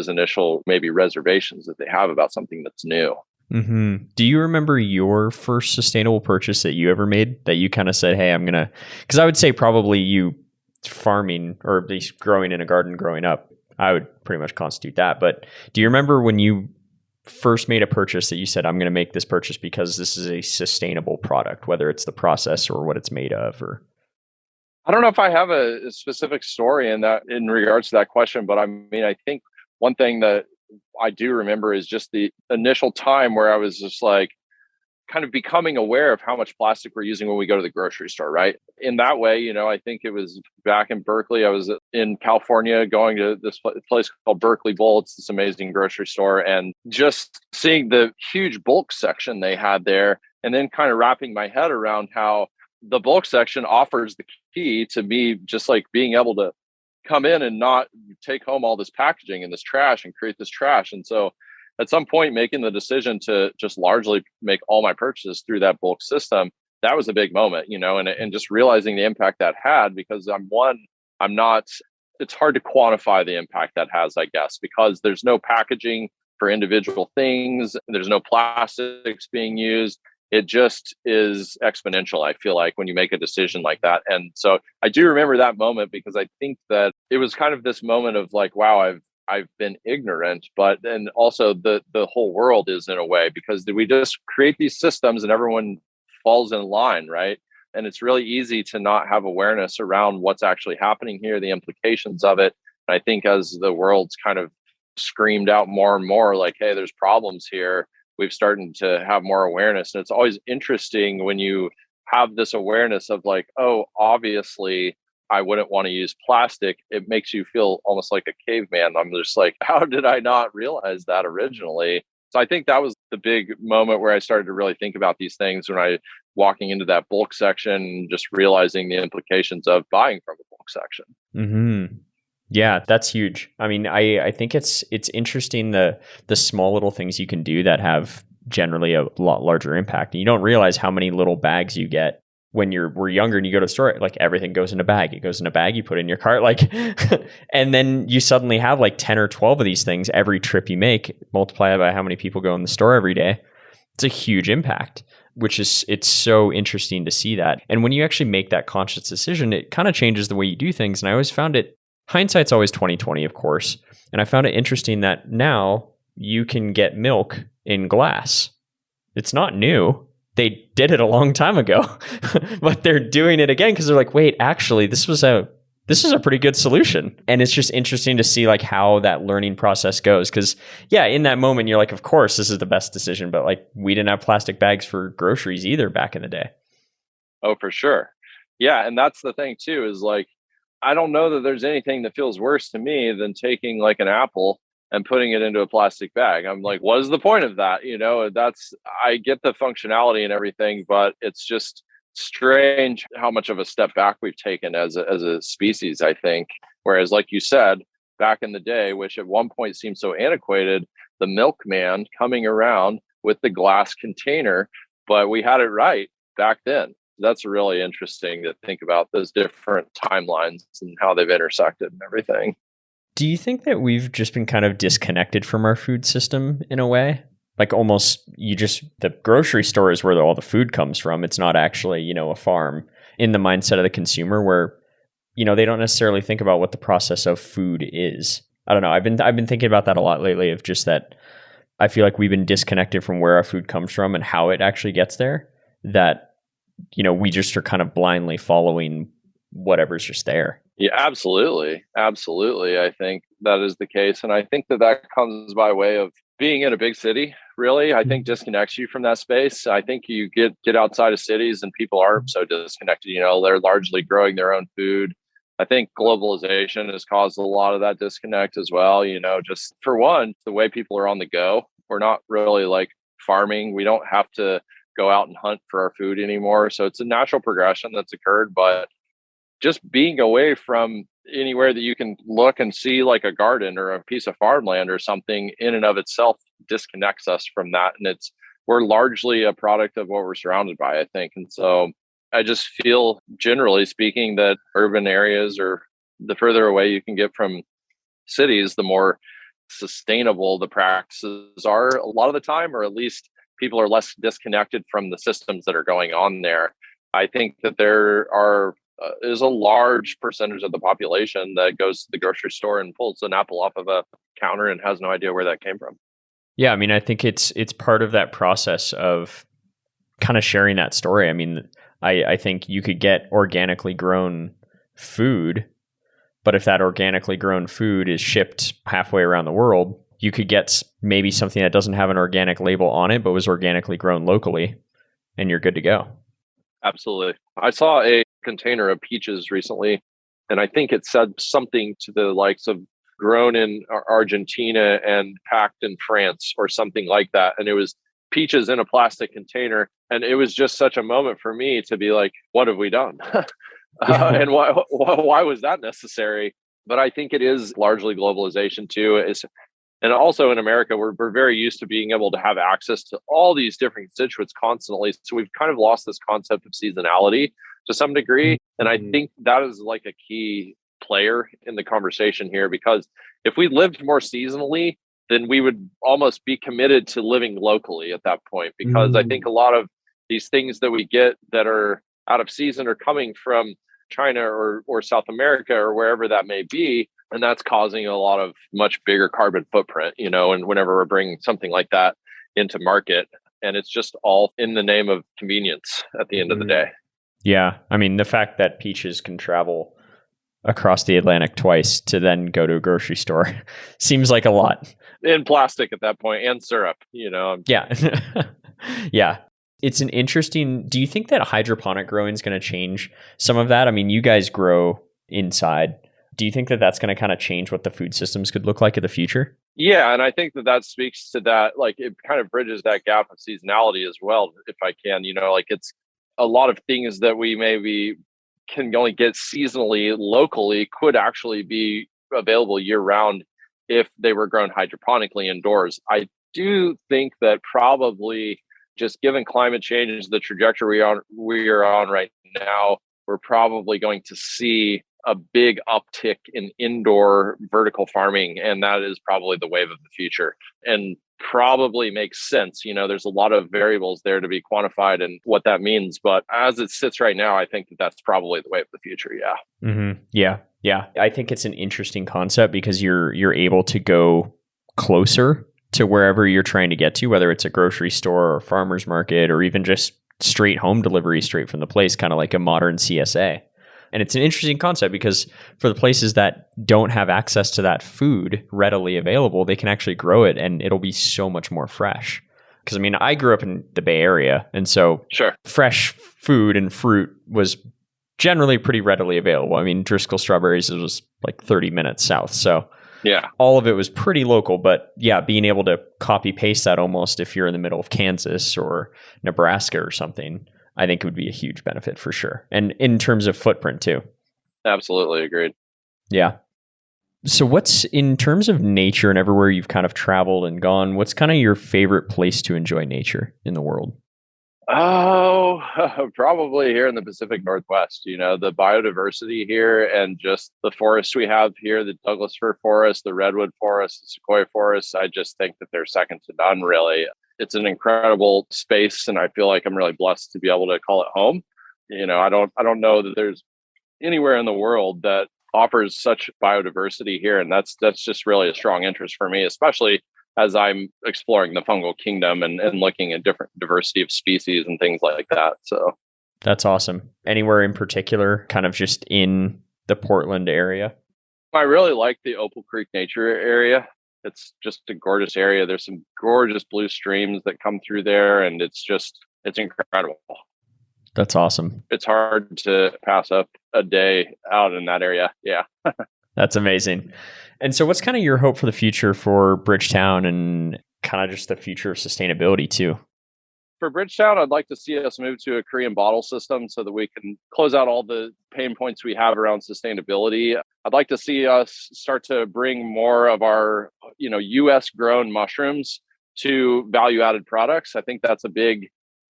initial maybe reservations that they have about something that's new. Mm-hmm. Do you remember your first sustainable purchase that you ever made that you kind of said, hey, because I would say probably you farming or at least growing in a garden growing up, I would pretty much constitute that. But do you remember when you first made a purchase that you said, I'm going to make this purchase because this is a sustainable product, whether it's the process or what it's made of? Or I don't know if I have a specific story in regards to that question, but I mean, I think one thing that I do remember is just the initial time where I was just like kind of becoming aware of how much plastic we're using when we go to the grocery store, right? In that way, I think it was back in Berkeley. I was in California going to this place called Berkeley Bowl. It's this amazing grocery store, and just seeing the huge bulk section they had there, and then kind of wrapping my head around how the bulk section offers the key to me just like being able to come in and not take home all this packaging and this trash and create this trash. And so at some point, making the decision to just largely make all my purchases through that bulk system, that was a big moment, and just realizing the impact that had, because it's hard to quantify the impact that has, I guess, because there's no packaging for individual things. There's no plastics being used. It just is exponential, I feel like, when you make a decision like that. And so I do remember that moment because I think that it was kind of this moment of like, wow, I've been ignorant, but then also the whole world is in a way, because we just create these systems and everyone falls in line, right? And it's really easy to not have awareness around what's actually happening here, the implications of it. And I think as the world's kind of screamed out more and more like, hey, there's problems here, we've started to have more awareness. And it's always interesting when you have this awareness of like, oh, obviously I wouldn't want to use plastic. It makes you feel almost like a caveman. I'm just like, how did I not realize that originally? So I think that was the big moment where I started to really think about these things when I walking into that bulk section and just realizing the implications of buying from a bulk section. Mm-hmm. Yeah, that's huge. I mean, I think it's interesting the small little things you can do that have generally a lot larger impact. And you don't realize how many little bags you get when we're younger and you go to the store. Like everything goes in a bag. It goes in a bag, you put it in your cart, like and then you suddenly have like 10 or 12 of these things every trip you make, multiply by how many people go in the store every day. It's a huge impact, it's so interesting to see that. And when you actually make that conscious decision, it kind of changes the way you do things. And I always found it, hindsight's always 20/20, of course. And I found it interesting that now you can get milk in glass. It's not new. They did it a long time ago, but they're doing it again because they're like, wait, actually, this was a pretty good solution. And it's just interesting to see like how that learning process goes. Because yeah, in that moment, you're like, of course, this is the best decision. But like we didn't have plastic bags for groceries either back in the day. Oh, for sure. Yeah. And that's the thing too, is like, I don't know that there's anything that feels worse to me than taking like an apple and putting it into a plastic bag. I'm like, what is the point of that? You know, I get the functionality and everything, but it's just strange how much of a step back we've taken as a species, I think. Whereas, like you said, back in the day, which at one point seemed so antiquated, the milkman coming around with the glass container, but we had it right back then. That's really interesting to think about those different timelines and how they've intersected and everything. Do you think that we've just been kind of disconnected from our food system in a way? Like almost the grocery store is where all the food comes from. It's not actually, a farm, in the mindset of the consumer where, they don't necessarily think about what the process of food is. I don't know. I've been thinking about that a lot lately, of just that I feel like we've been disconnected from where our food comes from and how it actually gets there, that, we just are kind of blindly following whatever's just there. Yeah, absolutely. Absolutely. I think that is the case. And I think that comes by way of being in a big city, really. I think disconnects you from that space. I think you get outside of cities and people aren't so disconnected. They're largely growing their own food. I think globalization has caused a lot of that disconnect as well. Just for one, the way people are on the go. We're not really like farming. We don't have to go out and hunt for our food anymore. So it's a natural progression that's occurred, but just being away from anywhere that you can look and see like a garden or a piece of farmland or something in and of itself disconnects us from that. And we're largely a product of what we're surrounded by, I think. And so I just feel, generally speaking, that urban areas, or the further away you can get from cities, the more sustainable the practices are a lot of the time, or at least people are less disconnected from the systems that are going on there. I think that there is a large percentage of the population that goes to the grocery store and pulls an apple off of a counter and has no idea where that came from. Yeah, I mean, I think it's part of that process of kind of sharing that story. I mean, I think you could get organically grown food, but if that organically grown food is shipped halfway around the world, you could get maybe something that doesn't have an organic label on it, but was organically grown locally, and you're good to go. Absolutely. I saw a container of peaches recently, and I think it said something to the likes of grown in Argentina and packed in France or something like that. And it was peaches in a plastic container. And it was just such a moment for me to be like, what have we done? And why was that necessary? But I think it is largely globalization too. And also in America, we're very used to being able to have access to all these different constituents constantly. So we've kind of lost this concept of seasonality to some degree. And I think that is like a key player in the conversation here, because if we lived more seasonally, then we would almost be committed to living locally at that point. Because I think a lot of these things that we get that are out of season are coming from China or South America or wherever that may be. And that's causing a lot of much bigger carbon footprint, and whenever we're bringing something like that into market, and it's just all in the name of convenience at the end of the day. Yeah. I mean, the fact that peaches can travel across the Atlantic twice to then go to a grocery store seems like a lot. In plastic at that point, and syrup, Yeah. Yeah. It's an interesting, do you think that hydroponic growing is going to change some of that? I mean, you guys grow inside. Do you think that that's going to kind of change what the food systems could look like in the future? Yeah. And I think that speaks to that, like it kind of bridges that gap of seasonality as well, if I can, a lot of things that we maybe can only get seasonally locally could actually be available year round if they were grown hydroponically indoors. I do think that probably just given climate change, the trajectory we are on right now, we're probably going to see a big uptick in indoor vertical farming. And that is probably the wave of the future and probably makes sense. There's a lot of variables there to be quantified and what that means. But as it sits right now, I think that that's probably the wave of the future. Yeah. Mm-hmm. Yeah. I think it's an interesting concept because you're able to go closer to wherever you're trying to get to, whether it's a grocery store or farmer's market or even just straight home delivery straight from the place, kind of like a modern CSA. And it's an interesting concept because for the places that don't have access to that food readily available, they can actually grow it and it'll be so much more fresh. Because I grew up in the Bay Area, and so fresh food and fruit was generally pretty readily available. Driscoll Strawberries was like 30 minutes south. So yeah, all of it was pretty local. But yeah, being able to copy paste that almost if you're in the middle of Kansas or Nebraska or something, I think it would be a huge benefit for sure. And in terms of footprint too. Absolutely agreed. Yeah. So what's, in terms of nature and everywhere you've kind of traveled and gone, what's kind of your favorite place to enjoy nature in the world? Oh, probably here in the Pacific Northwest, the biodiversity here and just the forests we have here, the Douglas fir forest, the redwood forest, the sequoia forests. I just think that they're second to none, really. It's an incredible space, and I feel like I'm really blessed to be able to call it home. I don't know that there's anywhere in the world that offers such biodiversity here, and that's just really a strong interest for me, especially as I'm exploring the fungal kingdom and looking at different diversity of species and things like that. So that's awesome. Anywhere in particular, kind of just in the Portland area? I really like the Opal Creek Nature area. It's just a gorgeous area. There's some gorgeous blue streams that come through there, and it's incredible. That's awesome. It's hard to pass up a day out in that area. Yeah. That's amazing. And so what's kind of your hope for the future for Bridgetown and kind of just the future of sustainability too? For Bridgetown, I'd like to see us move to a Korean bottle system so that we can close out all the pain points we have around sustainability. I'd like to see us start to bring more of our, U.S. grown mushrooms to value-added products. I think that's a big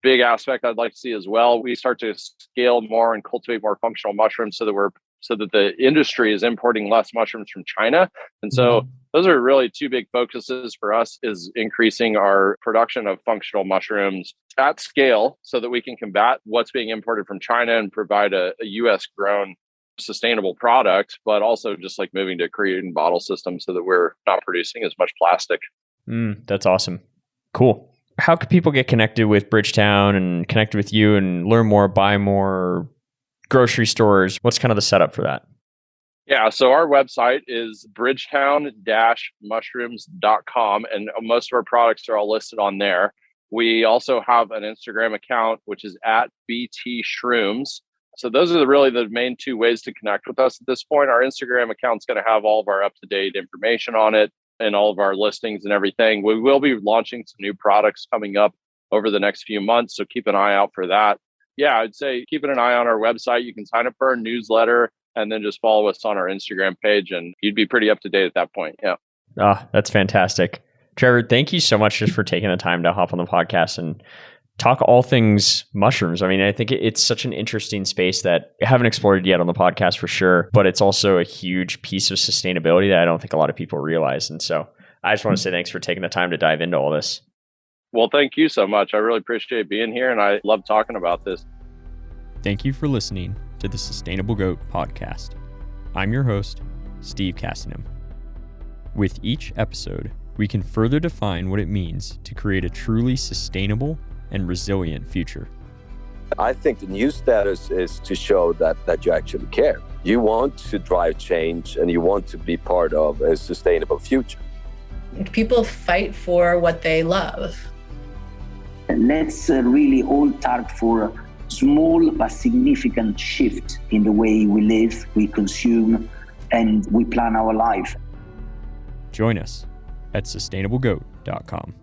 aspect I'd like to see as well. We start to scale more and cultivate more functional mushrooms so that the industry is importing less mushrooms from China. And so those are really two big focuses for us, is increasing our production of functional mushrooms at scale so that we can combat what's being imported from China and provide a US grown sustainable product, but also just like moving to a Korean bottle system so that we're not producing as much plastic. That's awesome. Cool. How can people get connected with Bridgetown and connect with you and learn more, buy more, grocery stores? What's kind of the setup for that? Yeah, so our website is bridgetown-mushrooms.com, and most of our products are all listed on there. We also have an Instagram account, which is at BT Shrooms. So those are really the main two ways to connect with us at this point. Our Instagram account is going to have all of our up-to-date information on it and all of our listings and everything. We will be launching some new products coming up over the next few months, so keep an eye out for that. Yeah, I'd say keeping an eye on our website. You can sign up for our newsletter and then just follow us on our Instagram page, and you'd be pretty up to date at that point. Yeah. That's fantastic. Trevor, thank you so much just for taking the time to hop on the podcast and talk all things mushrooms. I think it's such an interesting space that I haven't explored yet on the podcast for sure, but it's also a huge piece of sustainability that I don't think a lot of people realize. And so I just want to say thanks for taking the time to dive into all this. Well, thank you so much. I really appreciate being here, and I love talking about this. Thank you for listening to the Sustainable Goat podcast. I'm your host, Steve Castanem. With each episode, we can further define what it means to create a truly sustainable and resilient future. I think the new status is to show that you actually care. You want to drive change and you want to be part of a sustainable future. People fight for what they love. Let's really all target for a small but significant shift in the way we live, we consume, and we plan our life. Join us at sustainablegoat.com.